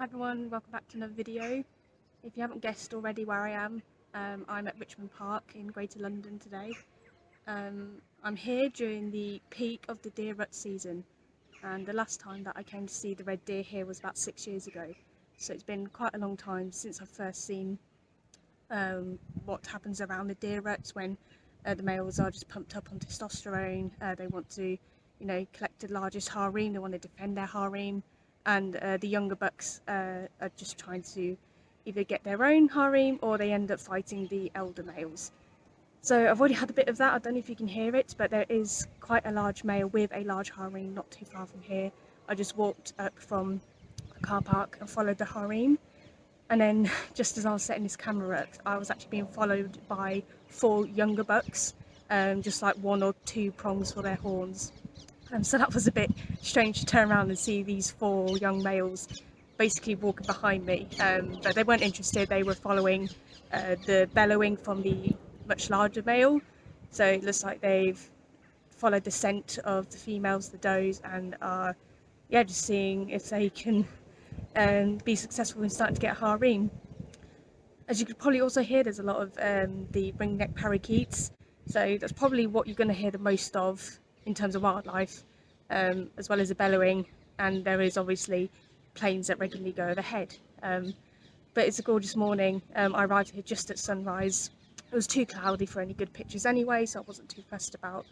Hi everyone, welcome back to another video. If you haven't guessed already where I am, I'm at Richmond Park in Greater London today. I'm here during the peak of the deer rut season, and the last time that I came to see the red deer here was about 6 years ago. So it's been quite a long time since I've first seen what happens around the deer ruts when the males are just pumped up on testosterone. They want to, collect the largest harem, they want to defend their harem. And the younger bucks are just trying to either get their own harem or they end up fighting the elder males. So I've already had a bit of that. I don't know if you can hear it, but there is quite a large male with a large harem not too far from here. I just walked up from a car park and followed the harem, and then just as I was setting this camera up, I was actually being followed by 4 younger bucks, just like 1 or 2 prongs for their horns. So that was a bit strange to turn around and see these 4 young males basically walking behind me, but they weren't interested. They were following the bellowing from the much larger male, so it looks like they've followed the scent of the females, the does, and are just seeing if they can be successful in starting to get a harem. As you could probably also hear, there's a lot of the ringneck parakeets, so that's probably what you're going to hear the most of in terms of wildlife, as well as the bellowing, and there is obviously planes that regularly go overhead. But it's a gorgeous morning. I arrived here just at sunrise. It was too cloudy for any good pictures anyway, so I wasn't too fussed about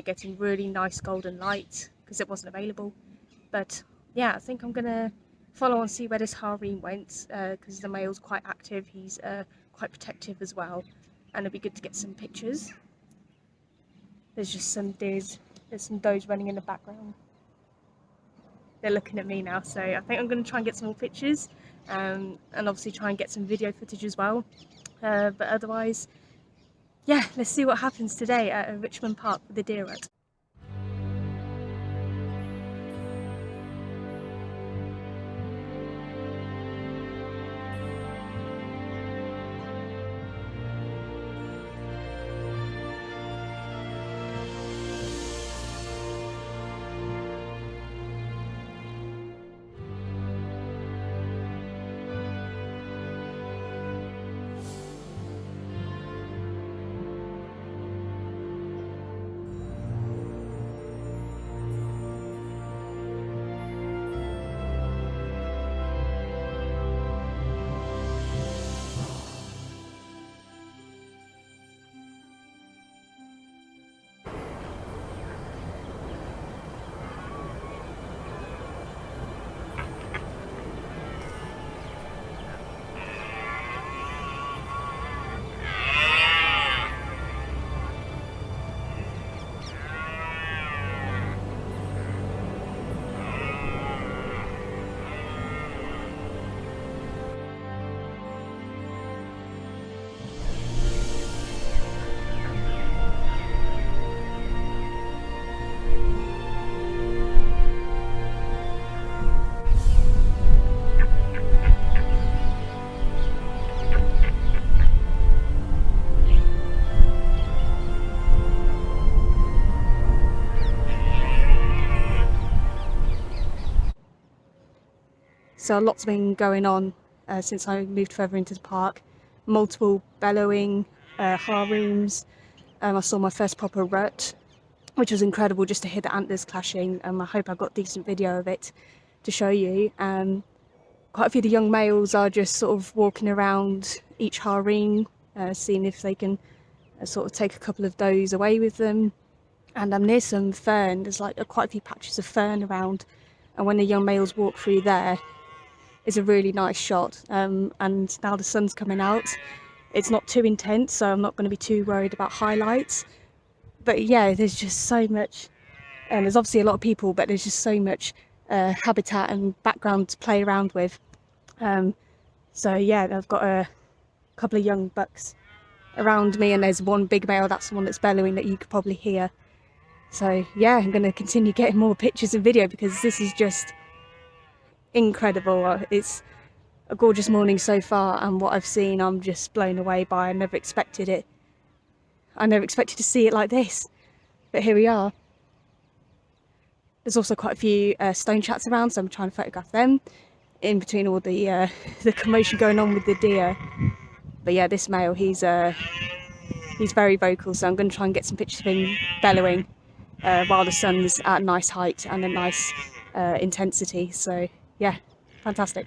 getting really nice golden light because it wasn't available. But yeah, I think I'm gonna follow and see where this harem went, because the male's quite active. He's quite protective as well, and it'd be good to get some pictures. There's just some deers, there's some does running in the background. They're looking at me now, so I think I'm going to try and get some more pictures, and obviously try and get some video footage as well. But otherwise, yeah, let's see what happens today at Richmond Park with the deer rut. So a lot's been going on since I moved further into the park. Multiple bellowing harems. I saw my first proper rut, which was incredible just to hear the antlers clashing. I hope I got decent video of it to show you. Quite a few of the young males are just sort of walking around each harem, seeing if they can sort of take a couple of does away with them. And I'm near some fern. There's like quite a few patches of fern around, and when the young males walk through there, it's a really nice shot. And now the sun's coming out. It's not too intense, so I'm not going to be too worried about highlights. But yeah, there's just so much, and there's obviously a lot of people, but there's just so much habitat and background to play around with. So yeah, I've got a couple of young bucks around me, and there's one big male, that's the one that's bellowing that you could probably hear. So yeah, I'm going to continue getting more pictures and video because this is just incredible. It's a gorgeous morning so far, and what I've seen I'm just blown away by. I never expected it. I never expected to see it like this, but here we are. There's also quite a few stone chats around, so I'm trying to photograph them. in between all the the commotion going on with the deer. But yeah, this male, he's very vocal, so I'm going to try and get some pictures of him bellowing while the sun's at a nice height and a nice intensity. So yeah, fantastic.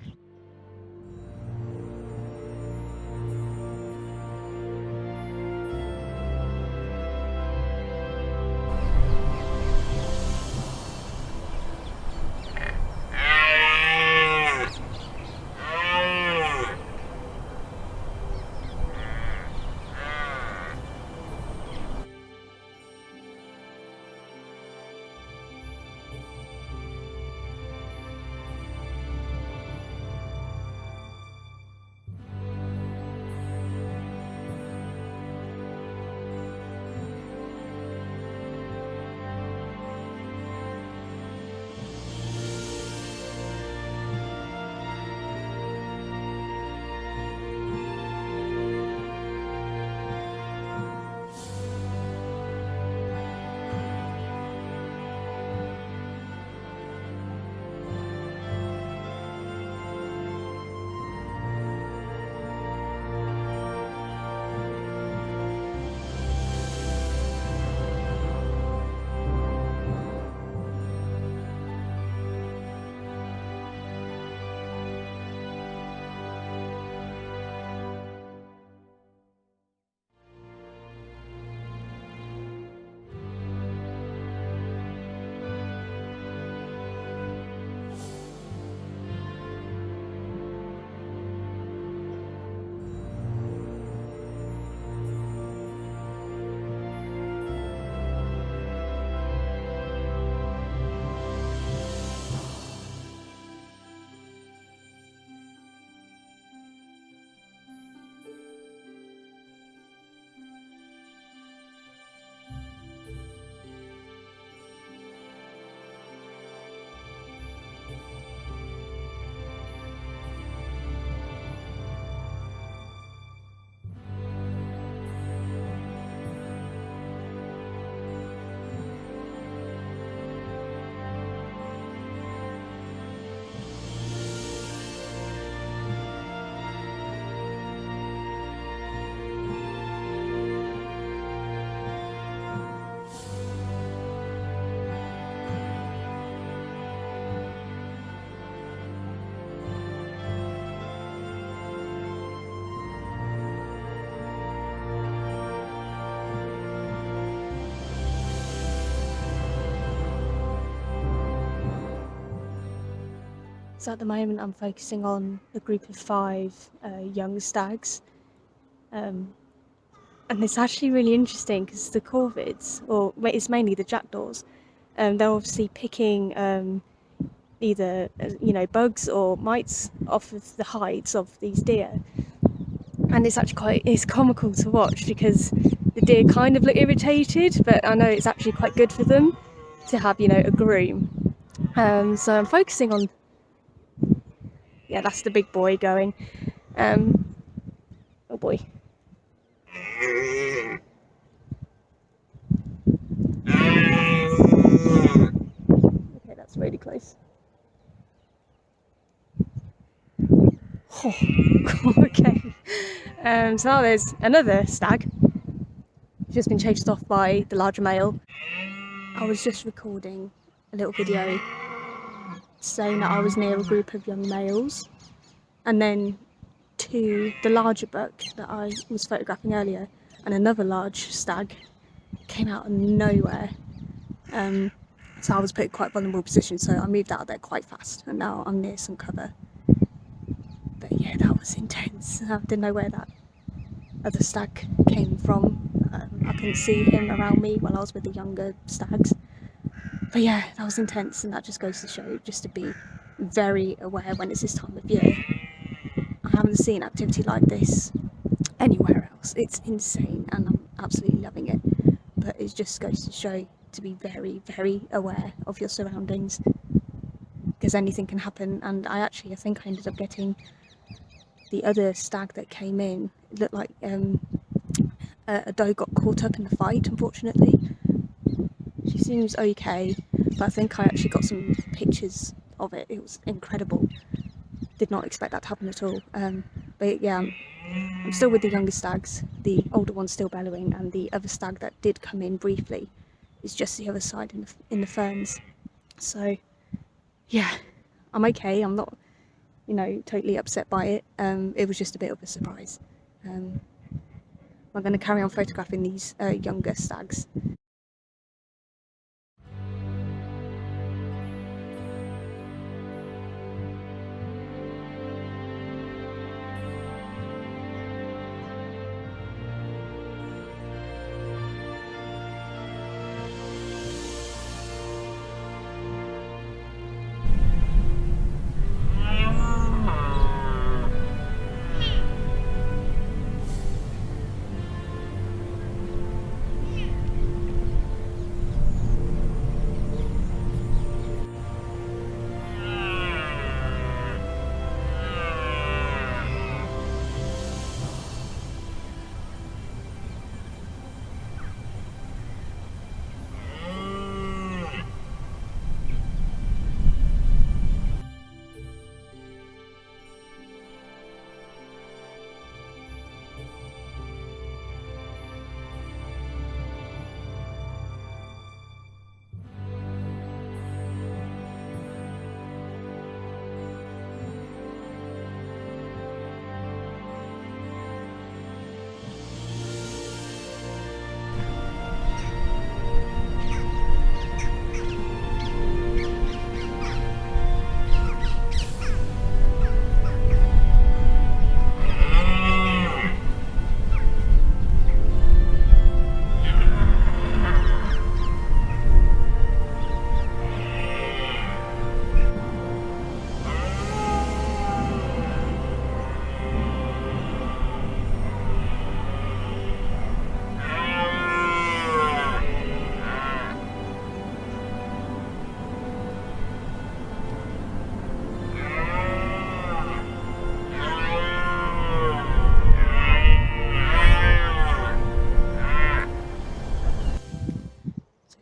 So at the moment I'm focusing on a group of 5 young stags, and it's actually really interesting because the corvids, or it's mainly the jackdaws, they're obviously picking either bugs or mites off of the hides of these deer, and it's actually it's comical to watch because the deer kind of look irritated, but I know it's actually quite good for them to have a groom. So I'm focusing on, yeah, that's the big boy going. Oh boy. Okay, that's really close. Oh, okay. So now there's another stag. He's just been chased off by the larger male. I was just recording a little video saying that I was near a group of young males, and then to the larger buck that I was photographing earlier, and another large stag came out of nowhere. So I was put in quite a vulnerable position, so I moved out of there quite fast, and now I'm near some cover. But yeah, that was intense. I didn't know where that other stag came from. I couldn't see him around me while I was with the younger stags. But yeah, that was intense, and that just goes to show just to be very aware when it's this time of year. I haven't seen activity like this anywhere else. It's insane, and I'm absolutely loving it. But it just goes to show to be very, very aware of your surroundings, because anything can happen. And I think I ended up getting the other stag that came in. It looked like a doe got caught up in the fight, unfortunately. She seems okay, but I think I actually got some pictures of it. It was incredible. did not expect that to happen at all. But yeah, I'm still with the younger stags, the older one's still bellowing, and the other stag that did come in briefly is just the other side in the ferns. So yeah, I'm okay. I'm not, you know, totally upset by it. It was just a bit of a surprise. I'm going to carry on photographing these younger stags.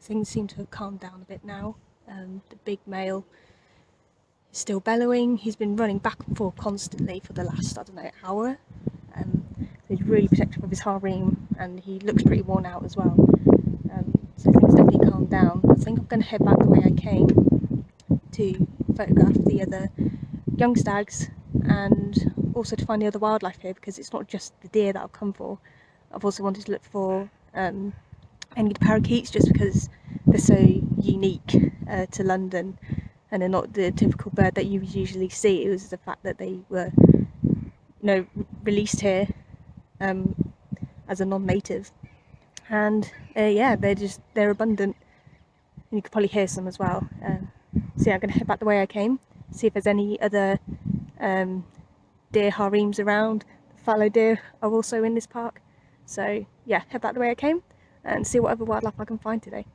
Things seem to have calmed down a bit now. The big male is still bellowing. He's been running back and forth constantly for the last, I don't know, hour. He's really protective of his harem, and he looks pretty worn out as well. So things definitely calmed down. I think I'm going to head back the way I came to photograph the other young stags, and also to find the other wildlife here, because it's not just the deer that I've come for. I've also wanted to look for any parakeets, just because they're so unique to London, and they're not the typical bird that you usually see. It was the fact that they were, you know, released here as a non-native, and yeah, they're abundant, and you could probably hear some as well. So yeah, I'm going to head back the way I came, see if there's any other deer harems around. The fallow deer are also in this park, so yeah, head back the way I came and see what other wildlife I can find today.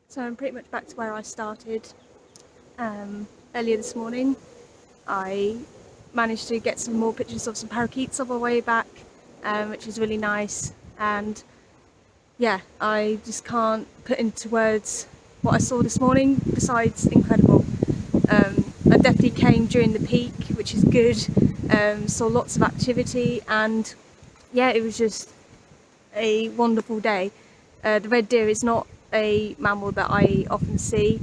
So I'm pretty much back to where I started earlier this morning. I managed to get some more pictures of some parakeets on my way back, which is really nice. And yeah, I just can't put into words what I saw this morning, besides incredible. I definitely came during the peak, which is good, saw lots of activity, and yeah, it was just a wonderful day. The red deer is not a mammal that I often see.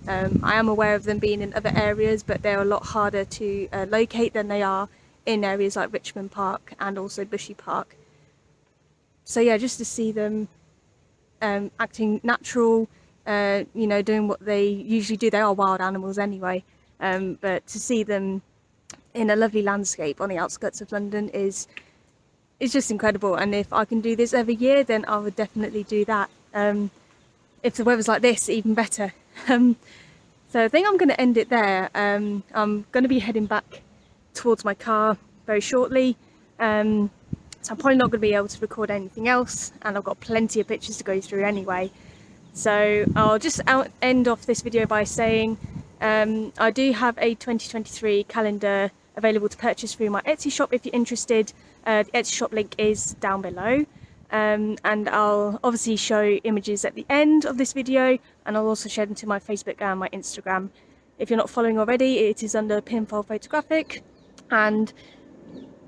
I am aware of them being in other areas, but they're a lot harder to locate than they are in areas like Richmond Park and also Bushy Park. So yeah, just to see them acting natural, you know, doing what they usually do. They are wild animals anyway, but to see them in a lovely landscape on the outskirts of London is just incredible. And if I can do this every year, then I would definitely do that. If the weather's like this, even better. So I think I'm going to end it there. I'm going to be heading back towards my car very shortly. So I'm probably not going to be able to record anything else, and I've got plenty of pictures to go through anyway. So I'll just end off this video by saying I do have a 2023 calendar available to purchase through my Etsy shop if you're interested. The Etsy shop link is down below. And I'll obviously show images at the end of this video, and I'll also share them to my Facebook and my Instagram. If you're not following already, it is under Pinfile Photographic. And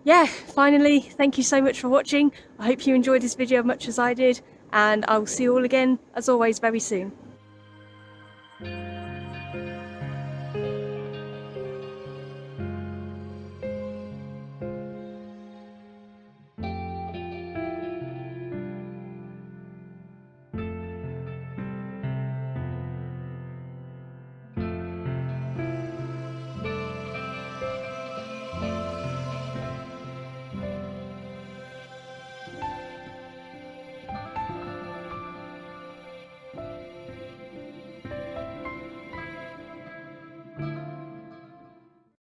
yeah, finally, thank you so much for watching. I hope you enjoyed this video as much as I did, and I will see you all again, as always, very soon.